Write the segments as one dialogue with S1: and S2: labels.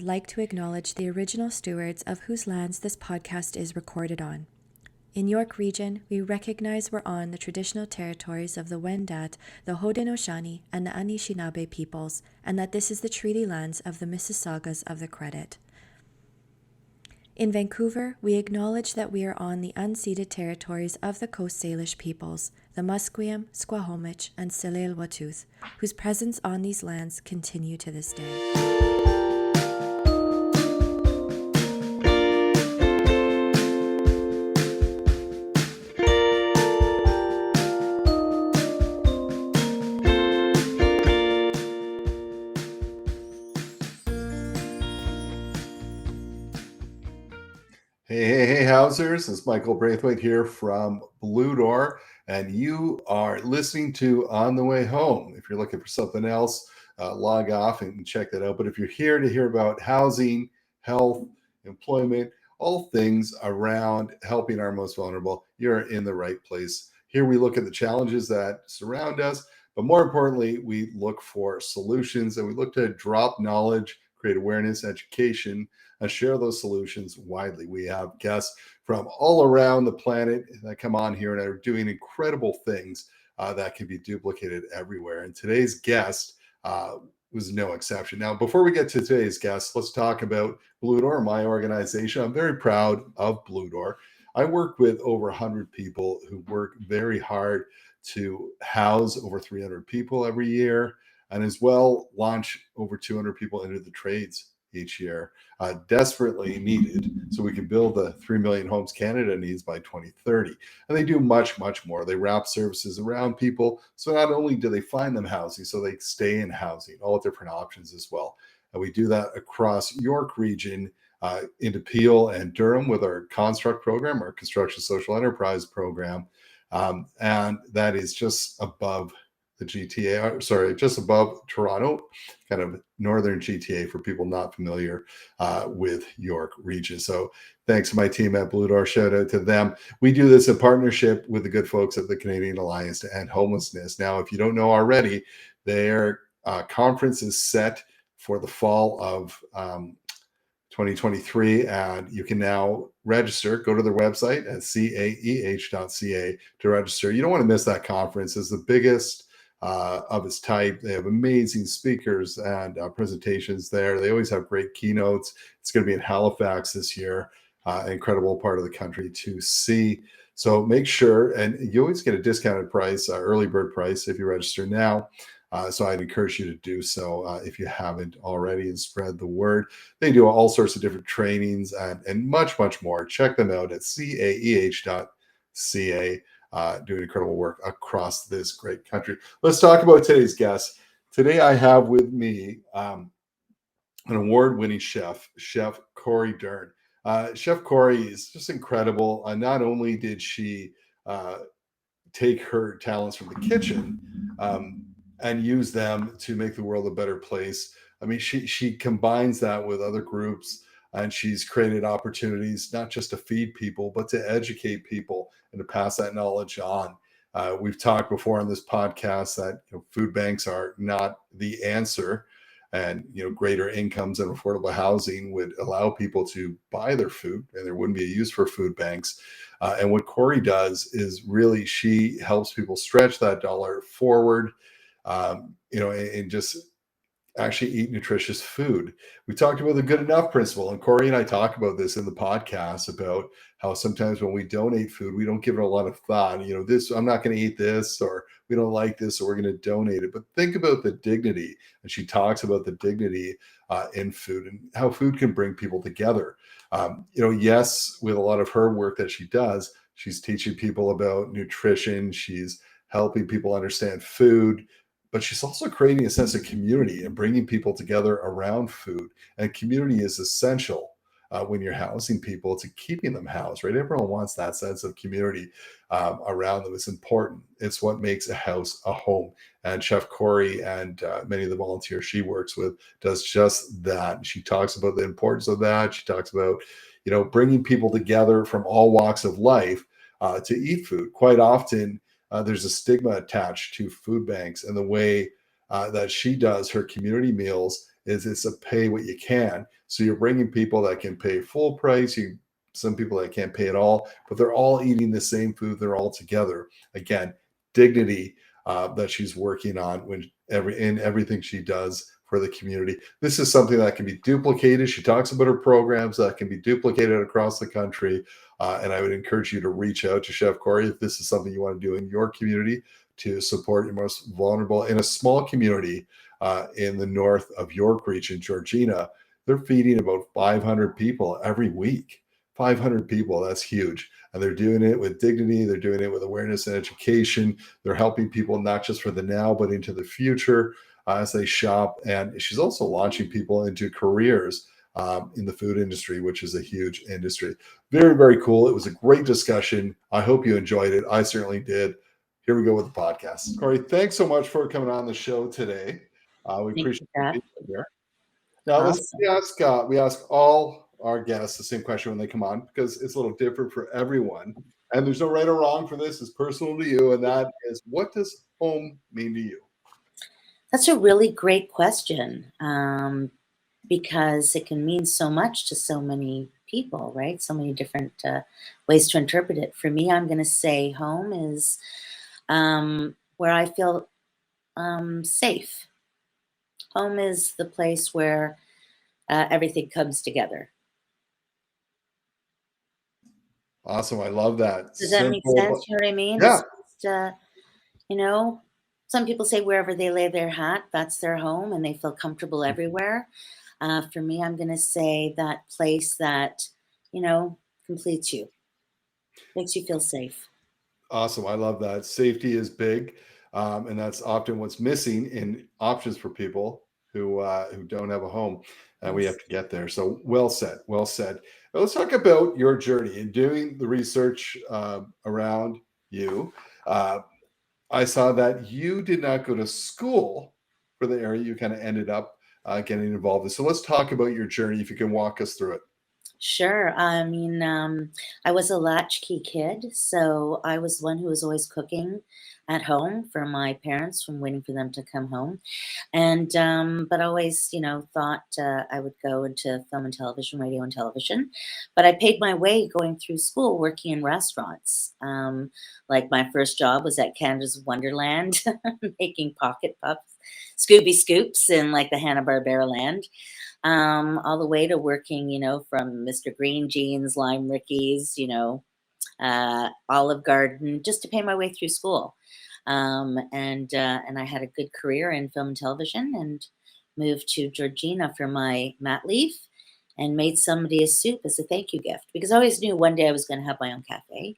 S1: I'd like to acknowledge the original stewards of whose lands this podcast is recorded on. In York Region, we recognize we're on the traditional territories of the Wendat, the Haudenosaunee, and the Anishinaabe peoples, and that this is the treaty lands of the Mississaugas of the Credit. In Vancouver, we acknowledge that we are on the unceded territories of the Coast Salish peoples, the Musqueam, Squamish, and Tsleil-Waututh, whose presence on these lands continue to this day.
S2: Hey, Housers. It's Michael Braithwaite here from Blue Door, and you are listening to On the Way Home. If you're looking for something else, log off and check that out. But if you're here to hear about housing, health, employment, all things around helping our most vulnerable, you're in the right place. Here we look at the challenges that surround us, but more importantly, we look for solutions and we look to drop knowledge, create awareness, education, and share those solutions widely. We have guests from all around the planet that come on here and are doing incredible things that can be duplicated everywhere. And today's guest was no exception. Now, before we get to today's guest, let's talk about Blue Door, my organization. I'm very proud of Blue Door. I work with over 100 people who work very hard to house over 300 people every year, and as well launch over 200 people into the trades each year, desperately needed so we can build the 3 million homes Canada needs by 2030. And they do much, much more. They wrap services around people. So not only do they find them housing, so they stay in housing, all different options as well. And we do that across York Region, into Peel and Durham with our Construct program, our Construction Social Enterprise program. And that is just above the GTA, just above Toronto, kind of northern GTA for people not familiar with York Region. So thanks to my team at Blue Door, shout out to them. We do this in partnership with the good folks at the Canadian Alliance to End Homelessness. Now, if you don't know already, their conference is set for the fall of 2023, and you can now register. Go to their website at caeh.ca to register. You don't want to miss that conference. It's the biggest of its type. They have amazing speakers and presentations there. They always have great keynotes. It's going to be in Halifax this year, an incredible part of the country to see. So make sure, and you always get a discounted price, early bird price if you register now. So I'd encourage you to do so if you haven't already, and spread the word. They do all sorts of different trainings and much, much more. Check them out at caeh.ca. Doing incredible work across this great country. Let's talk about today's guest. Today I have with me an award-winning chef, Chef Cori Doern. Chef Cori is just incredible. Not only did she take her talents from the kitchen and use them to make the world a better place. I mean, she combines that with other groups, and she's created opportunities not just to feed people, but to educate people and to pass that knowledge on. We've talked before on this podcast that food banks are not the answer, and greater incomes and affordable housing would allow people to buy their food, and there wouldn't be a use for food banks. And what Cori does is really she helps people stretch that dollar forward, and just actually eat nutritious food. We talked about the good enough principle, and Cori and I talk about this in the podcast about how sometimes when we donate food, we don't give it a lot of thought. This, I'm not going to eat this, or we don't like this, so we're going to donate it. But think about the dignity, and she talks about the dignity in food and how food can bring people together. Yes, with a lot of her work that she does, she's teaching people about nutrition. She's helping people understand food, but she's also creating a sense of community and bringing people together around food. And community is essential when you're housing people to keeping them housed, right? Everyone wants that sense of community around them. It's important. It's what makes a house a home. And Chef Cori and many of the volunteers she works with does just that. She talks about the importance of that. She talks about, bringing people together from all walks of life to eat food. Quite often, there's a stigma attached to food banks, and the way that she does her community meals is it's a pay what you can. So you're bringing people that can pay full price. Some people that can't pay at all, but they're all eating the same food. They're all together. Again, dignity that she's working on in everything she does for the community. This is something that can be duplicated. She talks about her programs that can be duplicated across the country. And I would encourage you to reach out to Chef Cori if this is something you want to do in your community to support your most vulnerable. In a small community in the north of York region, Georgina, they're feeding about 500 people every week. 500 people, that's huge. And they're doing it with dignity. They're doing it with awareness and education. They're helping people not just for the now, but into the future as they shop. And she's also launching people into careers in the food industry, which is a huge industry. Very, very cool. It was a great discussion. I hope you enjoyed it. I certainly did. Here we go with the podcast. Cori, thanks so much for coming on the show today. We
S3: Thank
S2: appreciate
S3: you,
S2: you
S3: Jeff.
S2: being here. Now, listen,
S3: Awesome.
S2: we ask all our guests the same question when they come on because it's a little different for everyone. And there's no right or wrong for this. It's personal to you. And that is, what does home mean to you?
S3: That's a really great question because it can mean so much to so many people, right? So many different ways to interpret it. For me, I'm going to say home is where I feel safe. Home is the place where everything comes together.
S2: Awesome. I love that.
S3: Does that make
S2: Simple,
S3: sense? You know what I mean?
S2: yeah.
S3: It's just, you know, some people say wherever they lay their hat, that's their home and they feel comfortable everywhere. For me, I'm going to say that place that, completes you, makes you feel safe.
S2: Awesome. I love that. Safety is big. And that's often what's missing in options for people who don't have a home. And we have
S3: Yes.
S2: to get there. So well said. Well said. Now, let's talk about your journey in doing the research around you. I saw that you did not go to school for the area. You kind of ended up getting involved in. So let's talk about your journey if you can walk us through it.
S3: Sure. I mean, I was a latchkey kid, so I was one who was always cooking at home for my parents from waiting for them to come home. And but I always, thought I would go into film and television, radio and television. But I paid my way going through school, working in restaurants. Like my first job was at Canada's Wonderland, making pocket puffs, Scooby Scoops in like the Hanna-Barbera land, all the way to working, from Mr. Green Jeans, Lime Rickies, Olive Garden, just to pay my way through school. And I had a good career in film and television, and moved to Georgina for my mat leave, and made somebody a soup as a thank you gift because I always knew one day I was going to have my own cafe.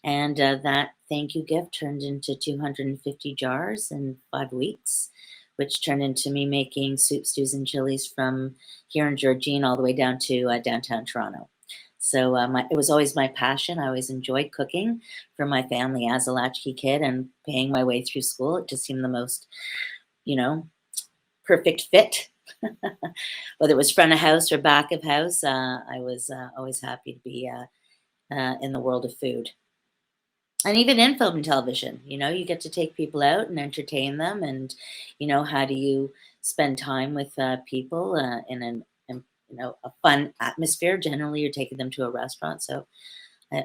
S3: And that thank you gift turned into 250 jars in 5 weeks, which turned into me making soup, stews, and chilies from here in Georgina all the way down to downtown Toronto. So it was always my passion. I always enjoyed cooking for my family as a latchkey kid, and paying my way through school. It just seemed the most, you know, perfect fit. Whether it was front of house or back of house, I was always happy to be in the world of food. And even in film and television, you get to take people out and entertain them. And, how do you spend time with people in a fun atmosphere? Generally, you're taking them to a restaurant. So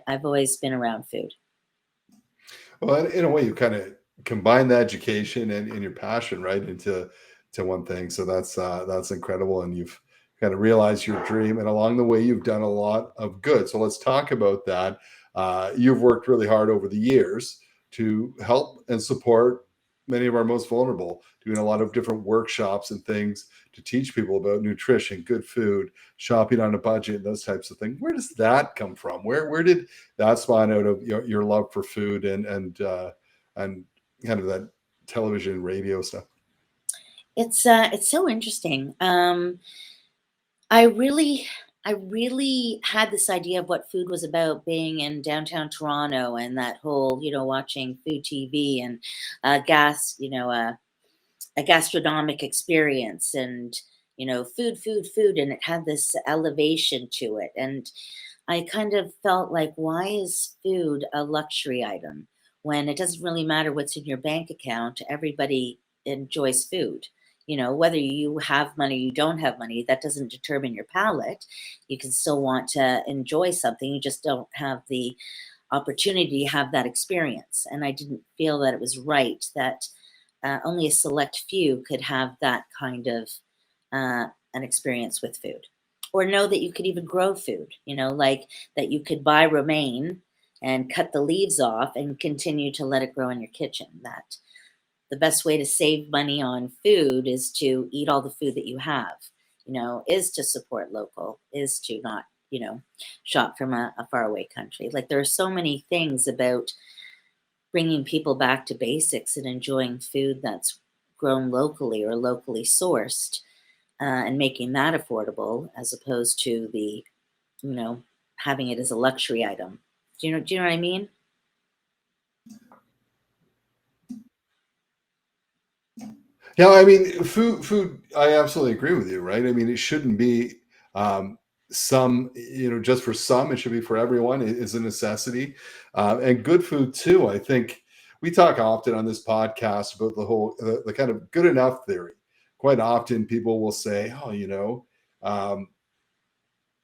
S3: I've always been around food.
S2: Well, in a way, you kind of combine the education and your passion right into one thing. So that's incredible, and you've kind of realized your dream, and along the way, you've done a lot of good. So let's talk about that. You've worked really hard over the years to help and support many of our most vulnerable, doing a lot of different workshops and things to teach people about nutrition, good food, shopping on a budget, those types of things. Where does that come from? Where did that spawn out of your love for food and kind of that television, radio stuff?
S3: It's so interesting. I really I really had this idea of what food was about being in downtown Toronto, and that whole, watching food TV and a gastronomic experience, and food, and it had this elevation to it. And I kind of felt like, why is food a luxury item when it doesn't really matter what's in your bank account? Everybody enjoys food. whether you have money, you don't have money, that doesn't determine your palate. You can still want to enjoy something. You just don't have the opportunity to have that experience. And I didn't feel that it was right that only a select few could have that kind of an experience with food, or know that you could even grow food, like that you could buy romaine and cut the leaves off and continue to let it grow in your kitchen. That the best way to save money on food is to eat all the food that you have, is to support local, is to not, shop from a faraway country. Like there are so many things about bringing people back to basics and enjoying food that's grown locally or locally sourced, and making that affordable as opposed to the, having it as a luxury item. Do you know what I mean?
S2: Yeah, I mean, food. I absolutely agree with you, right? I mean, it shouldn't be um, some, just for some. It should be for everyone. It is a necessity, and good food too. I think we talk often on this podcast about the kind of good enough theory. Quite often, people will say, "Oh, um,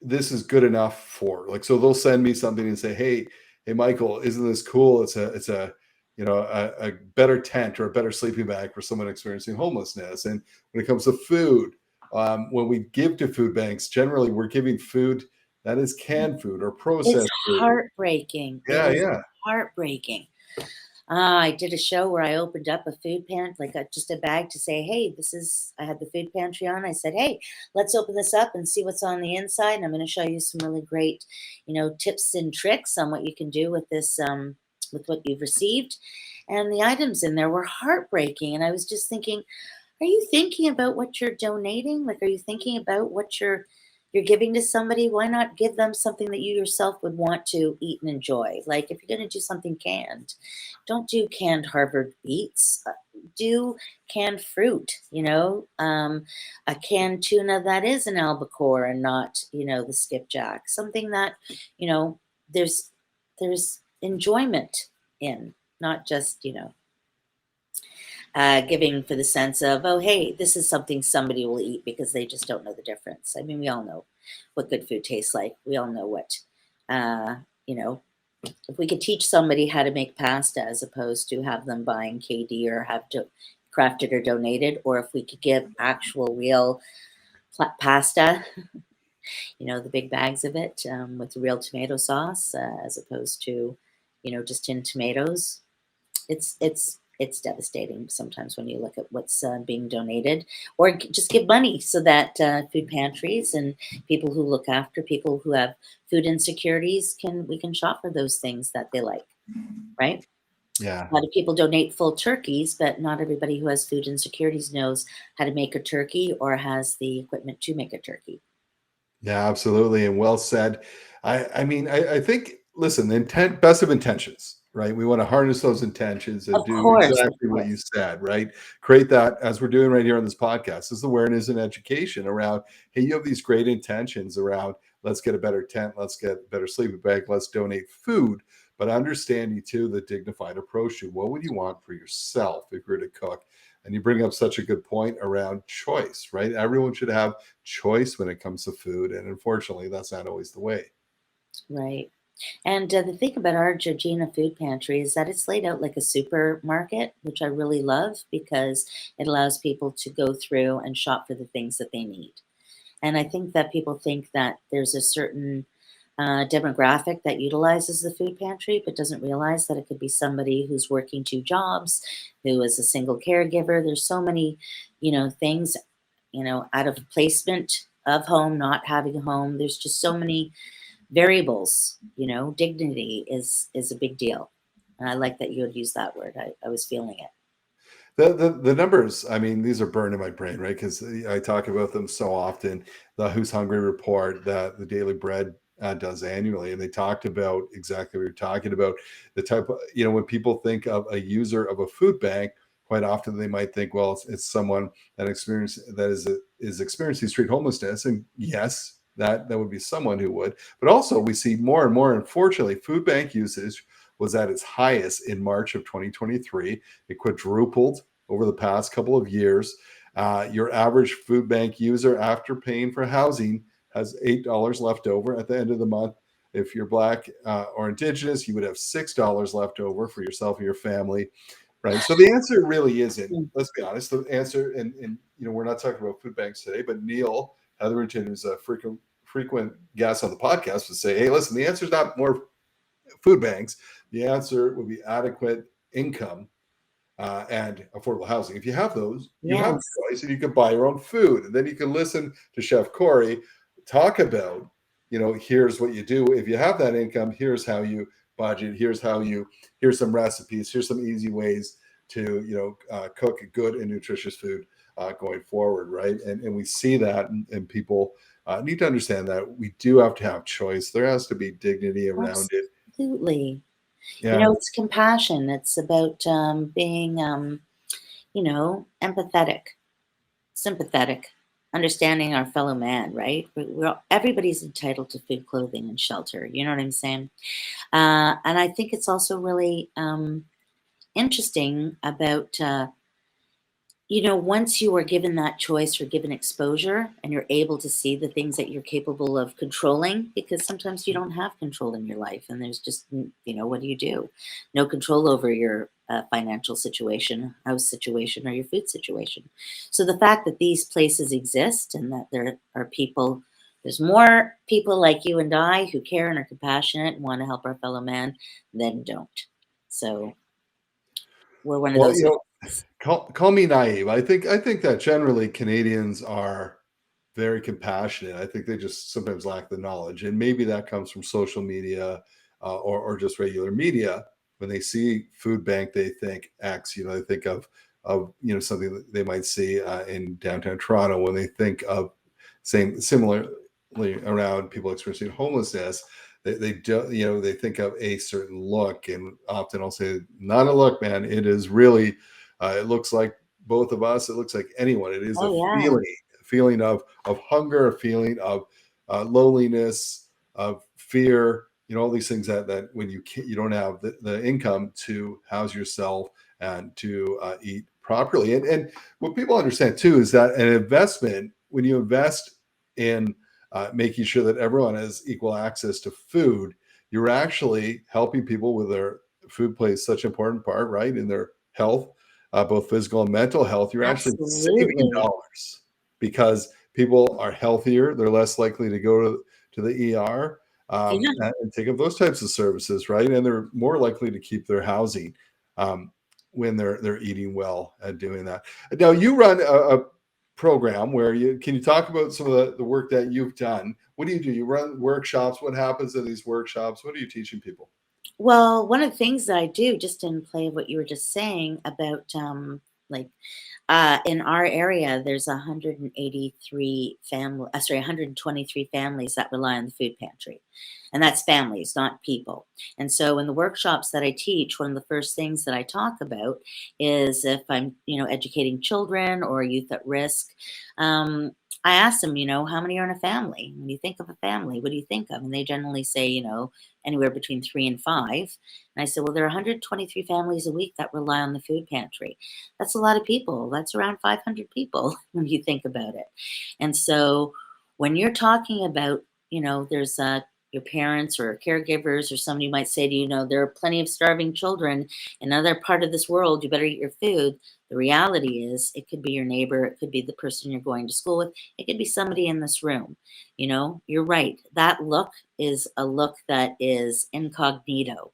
S2: this is good enough for," like, so they'll send me something and say, hey Michael, isn't this cool? It's a a better tent or a better sleeping bag for someone experiencing homelessness. And when it comes to food, when we give to food banks, generally we're giving food that is canned food or
S3: It's
S2: processed food.
S3: heartbreaking. It
S2: Yeah,
S3: is
S2: yeah.
S3: heartbreaking. I did a show where I opened up a food pantry, like just a bag to say, hey, I had the food pantry on. I said, hey, let's open this up and see what's on the inside. And I'm going to show you some really great, tips and tricks on what you can do with this, with what you've received. And the items in there were heartbreaking. And I was just thinking, are you thinking about what you're donating? Like, are you thinking about what you're giving to somebody? Why not give them something that you yourself would want to eat and enjoy? Like, if you're going to do something canned, don't do canned Harvard beets. Do canned fruit. A canned tuna that is an albacore and not, the skipjack. Something that, there's enjoyment in, not just, giving for the sense of, oh, hey, this is something somebody will eat because they just don't know the difference. I mean, we all know what good food tastes like. We all know what, uh, you know, if we could teach somebody how to make pasta as opposed to have them buying KD or have to crafted or donated, or if we could give actual real pasta, the big bags of it, with real tomato sauce, as opposed to, just tin tomatoes. It's devastating sometimes when you look at what's being donated, or just give money so that food pantries and people who look after people who have food insecurities we can shop for those things that they like, right?
S2: Yeah.
S3: A lot of people donate full turkeys, but not everybody who has food insecurities knows how to make a turkey or has the equipment to make a turkey.
S2: Yeah, absolutely, and well said. I mean, I think, listen, the intent, best of intentions, right? We want to harness those intentions and
S3: Of
S2: do
S3: course, of
S2: exactly what you
S3: course.
S2: said, right? Create that, as we're doing right here on this podcast, is awareness and education around, hey, you have these great intentions around, let's get a better tent, let's get a better sleeping bag, let's donate food, but understanding too the dignified approach to what would you want for yourself if you're to cook. And you bring up such a good point around choice, right? Everyone should have choice when it comes to food, and unfortunately, that's not always the way.
S3: Right. And the thing about our Georgina food pantry is that it's laid out like a supermarket, which I really love because it allows people to go through and shop for the things that they need. And I think that people think that there's a certain demographic that utilizes the food pantry, but doesn't realize that it could be somebody who's working two jobs, who is a single caregiver. There's so many, things, out of placement of home, not having a home. There's just so many variables. Dignity is a big deal. And I like that you would use that word. I was feeling it.
S2: The numbers, I mean, these are burned in my brain, right? Because I talk about them so often. The Who's Hungry report that the Daily Bread does annually, and they talked about exactly what you're talking about. The type of, when people think of a user of a food bank, quite often they might think, well, it's someone that is experiencing street homelessness, and yes, that would be someone who would. But also, we see more and more, unfortunately, food bank usage was at its highest in March of 2023. It quadrupled over the past couple of years. Your average food bank user, after paying for housing, has $8 left over at the end of the month. If you're Black or Indigenous, you would have $6 left over for yourself and your family, right? So the answer really isn't, let's be honest, the answer, and we're not talking about food banks today, but Neil Hetherington, who's a frequent guest on the podcast, would say, hey, listen, the answer is not more food banks. The answer would be adequate income and affordable housing. If you have those, you have
S3: Yes.
S2: choice, and you can buy your own food. And then you can listen to Chef Cori talk about, here's what you do. If you have that income, here's how you budget. Here's some recipes. Here's some easy ways to, cook good and nutritious food going forward, right? And we see that, and people need to understand that we do have to have choice. There has to be dignity around it.
S3: Absolutely.
S2: Yeah.
S3: It's compassion. It's about being, empathetic, sympathetic, understanding our fellow man, right? Everybody's entitled to food, clothing, and shelter. You know what I'm saying? And I think it's also really interesting about, once you are given that choice or given exposure and you're able to see the things that you're capable of controlling, because sometimes you don't have control in your life and there's just, what do you do? No control over your financial situation, house situation, or your food situation. So the fact that these places exist and that there are people, there's more people like you and I who care and are compassionate and want to help our fellow man than don't. So we're one of
S2: Well,
S3: those.
S2: call me naive. I think that generally Canadians are very compassionate. I think they just sometimes lack the knowledge, and maybe that comes from social media or just regular media. When they see food bank, they think X. They think of something that they might see in downtown Toronto. When they think of similarly around people experiencing homelessness, they do, they think of a certain look, and often I'll say, not a look, man. It is really, it looks like both of us. It looks like anyone. It is a feeling of hunger, a feeling of loneliness, of fear. All these things that when you don't have the income to house yourself and to eat properly. And what people understand too is that an investment, when you invest in making sure that everyone has equal access to food, you're actually helping people with their food plays such an important part, right? In their health, both physical and mental health. You're actually saving dollars because people are healthier. They're less likely to go to the ER and take up those types of services, right? And they're more likely to keep their housing when they're eating well and doing that. Now, you run a program where can you talk about some of the work that you've done? What do? You run workshops. What happens in these workshops? What are you teaching people?
S3: Well, one of the things that I do, just in play of what you were just saying about in our area, there's 123 families that rely on the food pantry. And that's families, not people. And so in the workshops that I teach, one of the first things that I talk about is if I'm, educating children or youth at risk, I ask them, how many are in a family? When you think of a family, what do you think of? And they generally say, anywhere between 3 and 5. And I said, well, there are 123 families a week that rely on the food pantry. That's a lot of people. That's around 500 people when you think about it. And so when you're talking about, there's your parents or caregivers or somebody might say to you, there are plenty of starving children in another part of this world. You better eat your food. The reality is it could be your neighbor. It could be the person you're going to school with. It could be somebody in this room. You're right. That look is a look that is incognito,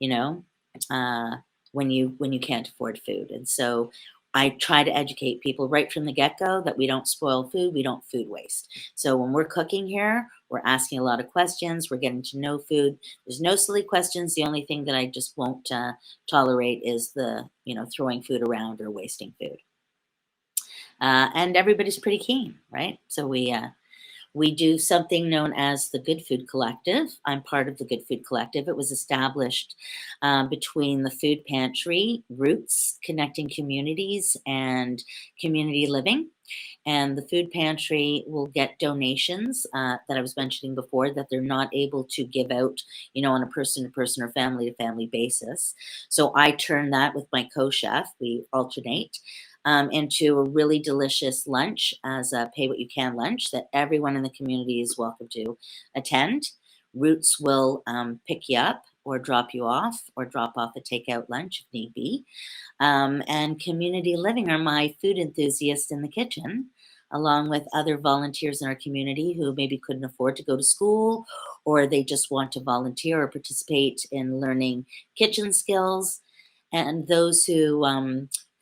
S3: when you can't afford food. And so I try to educate people right from the get-go that we don't spoil food, we don't food waste. So when we're cooking here, we're asking a lot of questions, we're getting to know food. There's no silly questions. The only thing that I just won't tolerate is the, throwing food around or wasting food. And everybody's pretty keen, right? So we do something known as the Good Food Collective. I'm part of the Good Food Collective. It was established between the food pantry, Roots, Connecting Communities, and Community Living. And the food pantry will get donations that I was mentioning before that they're not able to give out, on a person-to-person or family-to-family basis. So I turn that with my co-chef. We alternate. into a really delicious lunch as a pay what you can lunch that everyone in the community is welcome to attend. Roots will pick you up or drop you off or drop off a takeout lunch if need be. And community living are my food enthusiasts in the kitchen, along with other volunteers in our community who maybe couldn't afford to go to school, or they just want to volunteer or participate in learning kitchen skills. And those who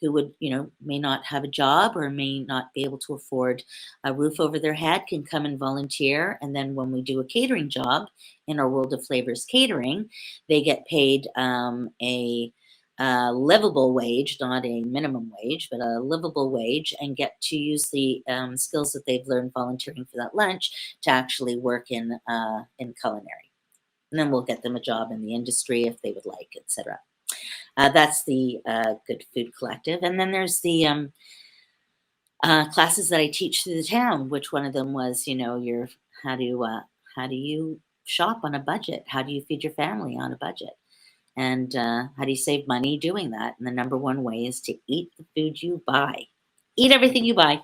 S3: would, may not have a job or may not be able to afford a roof over their head can come and volunteer. And then when we do a catering job in our World of Flavors catering, they get paid a livable wage, not a minimum wage, but a livable wage, and get to use the skills that they've learned volunteering for that lunch to actually work in culinary. And then we'll get them a job in the industry if they would like, etc. That's the Good Food Collective. And then there's the classes that I teach through the town, which one of them was, your how do you shop on a budget? How do you feed your family on a budget? And how do you save money doing that? And the number one way is to eat the food you buy. Eat everything you buy.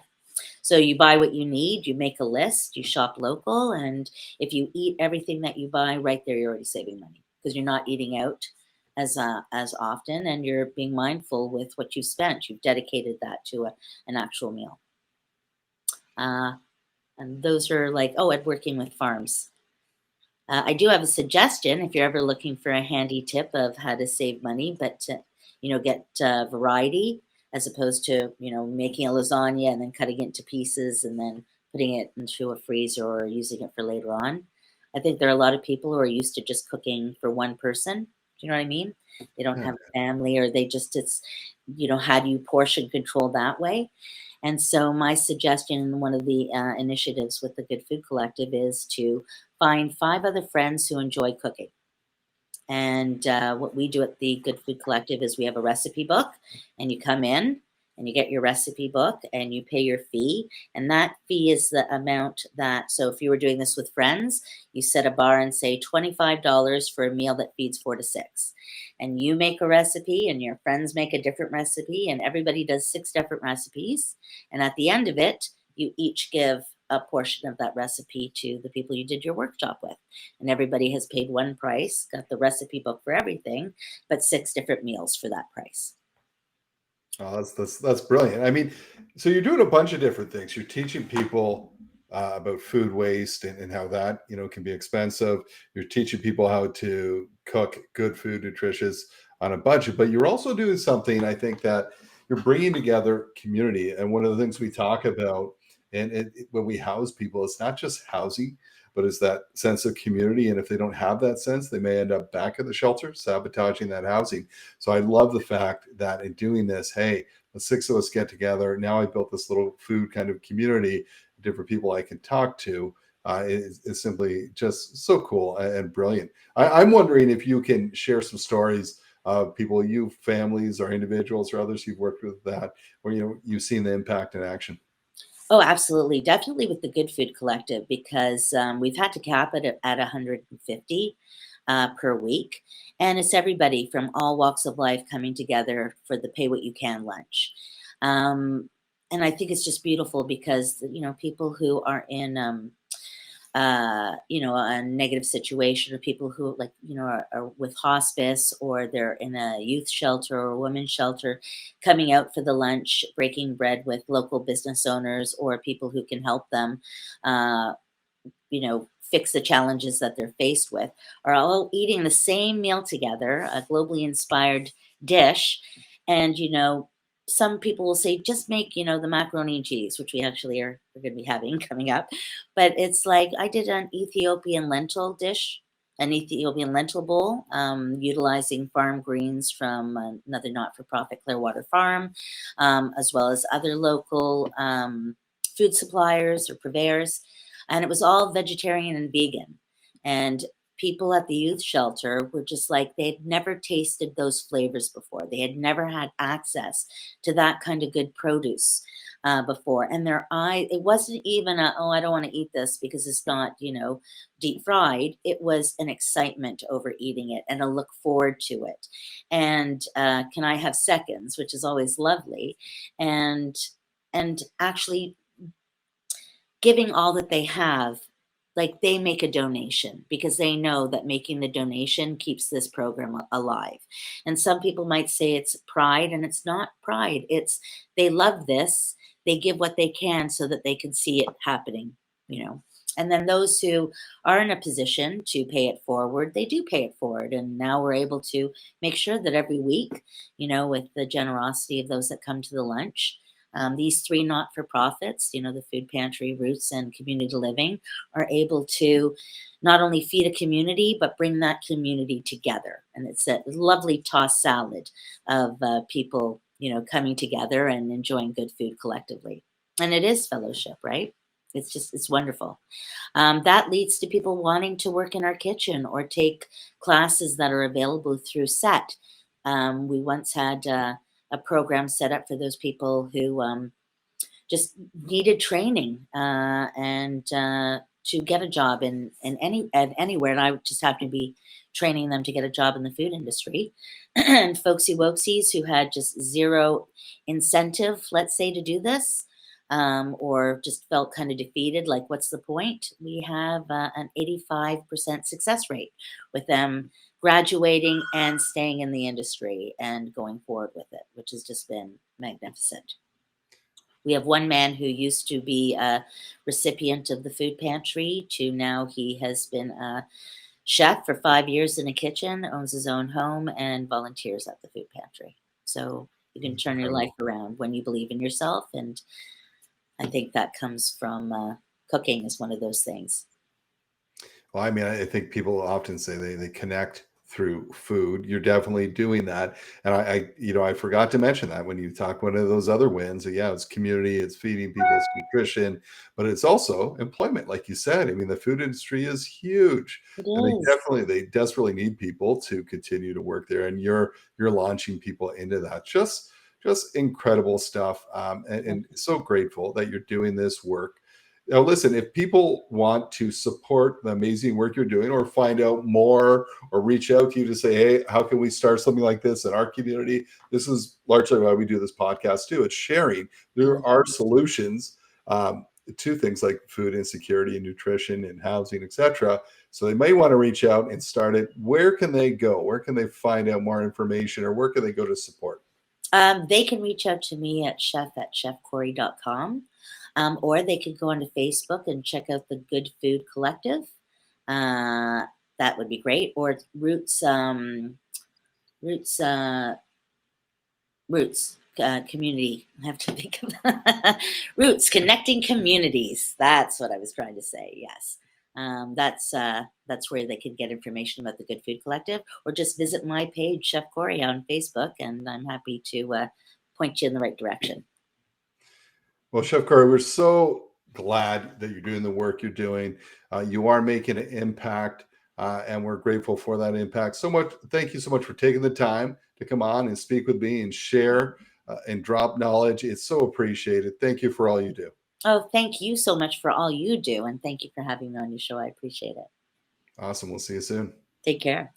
S3: So you buy what you need, you make a list, you shop local, and if you eat everything that you buy, right there, you're already saving money because you're not eating out as often, and you're being mindful with what you spent. You've dedicated that to an actual meal. And those are like, at working with farms. I do have a suggestion if you're ever looking for a handy tip of how to save money, but to, get variety as opposed to, making a lasagna and then cutting it into pieces and then putting it into a freezer or using it for later on. I think there are a lot of people who are used to just cooking for one person. Do you know what I mean? They don't have a family, or it's, how do you portion control that way? And so my suggestion in one of the initiatives with the Good Food Collective is to find 5 other friends who enjoy cooking. And what we do at the Good Food Collective is we have a recipe book, and you come in and you get your recipe book and you pay your fee. And that fee is the amount so if you were doing this with friends, you set a bar and say $25 for a meal that feeds 4 to 6. And you make a recipe and your friends make a different recipe, and everybody does 6 different recipes. And at the end of it, you each give a portion of that recipe to the people you did your workshop with. And everybody has paid one price, got the recipe book for everything, but 6 different meals for that price.
S2: Oh, that's brilliant. I mean, so you're doing a bunch of different things. You're teaching people about food waste and how that can be expensive. You're teaching people how to cook good food, nutritious on a budget. But you're also doing something, I think, that you're bringing together community. And one of the things we talk about, and when we house people, it's not just housing, but it's that sense of community. And if they don't have that sense, they may end up back at the shelter, sabotaging that housing. So I love the fact that in doing this, hey, the 6 of us get together. Now I built this little food kind of community, different people I can talk to. Is simply just so cool and brilliant. I'm wondering if you can share some stories of people, families or individuals or others you've worked with that, where you've seen the impact in action.
S3: Oh, absolutely. Definitely with the Good Food Collective, because we've had to cap it at 150 per week. And it's everybody from all walks of life coming together for the Pay What You Can lunch. And I think it's just beautiful because, people who are in, a negative situation, or people who are with hospice, or they're in a youth shelter or a women's shelter, coming out for the lunch, breaking bread with local business owners or people who can help them, fix the challenges that they're faced with, are all eating the same meal together, a globally inspired dish. And, some people will say, just make, the macaroni and cheese, which we actually are going to be having coming up. But it's like, I did an Ethiopian lentil dish, an Ethiopian lentil bowl, utilizing farm greens from another not-for-profit Clearwater farm, as well as other local food suppliers or purveyors. And it was all vegetarian and vegan. And people at the youth shelter were just like, they'd never tasted those flavors before. They had never had access to that kind of good produce. before, and their eye, it wasn't even oh, I don't want to eat this because it's not, deep fried. It was an excitement over eating it and a look forward to it. And can I have seconds, which is always lovely. And actually giving all that they have, like they make a donation because they know that making the donation keeps this program alive. And some people might say it's pride, and it's not pride. It's they love this. They give what they can so that they can see it happening. And then those who are in a position to pay it forward, they do pay it forward. And now we're able to make sure that every week, with the generosity of those that come to the lunch, these three not-for-profits, the Food Pantry, Roots, and Community Living, are able to not only feed a community, but bring that community together. And it's a lovely tossed salad of people, coming together and enjoying good food collectively. And it is fellowship, right? It's wonderful. That leads to people wanting to work in our kitchen or take classes that are available through SET. We once had a program set up for those people who just needed training and to get a job in anywhere. And I just happened to be training them to get a job in the food industry. And folksy woksies who had just zero incentive, let's say, to do this, or just felt kind of defeated, like, what's the point? We have an 85% success rate with them graduating and staying in the industry and going forward with it, which has just been magnificent. We have one man who used to be a recipient of the food pantry to now he has been a chef for 5 years in a kitchen, owns his own home, and volunteers at the food pantry. So you can turn your life around when you believe in yourself. And I think that comes from cooking is one of those things.
S2: Well, I mean, I think people often say they connect through food. You're definitely doing that. And I forgot to mention that when you talk one of those other wins. Yeah, it's community, it's feeding people, it's nutrition, but it's also employment, like you said. I mean, the food industry is huge,
S3: It
S2: and
S3: is.
S2: they desperately need people to continue to work there. And you're launching people into that. Just incredible stuff, and so grateful that you're doing this work. Now, listen, if people want to support the amazing work you're doing or find out more or reach out to you to say, hey, how can we start something like this in our community? This is largely why we do this podcast too. It's sharing. There are solutions to things like food insecurity and nutrition and housing, etc. So they may want to reach out and start it. Where can they go? Where can they find out more information, or where can they go to support?
S3: They can reach out to me at chef@chefcori.com. Or they could go onto Facebook and check out the Good Food Collective. That would be great. Or Roots, Community. I have to think of Roots Connecting Communities. That's what I was trying to say. Yes. That's where they can get information about the Good Food Collective, or just visit my page, Chef Cori, on Facebook, and I'm happy to point you in the right direction.
S2: Well, Chef Cori, we're so glad that you're doing the work you're doing. You are making an impact, and we're grateful for that impact so much. Thank you so much for taking the time to come on and speak with me and share and drop knowledge. It's so appreciated. Thank you for all you do.
S3: Oh, thank you so much for all you do, and thank you for having me on your show. I appreciate it.
S2: Awesome. We'll see you soon.
S3: Take care.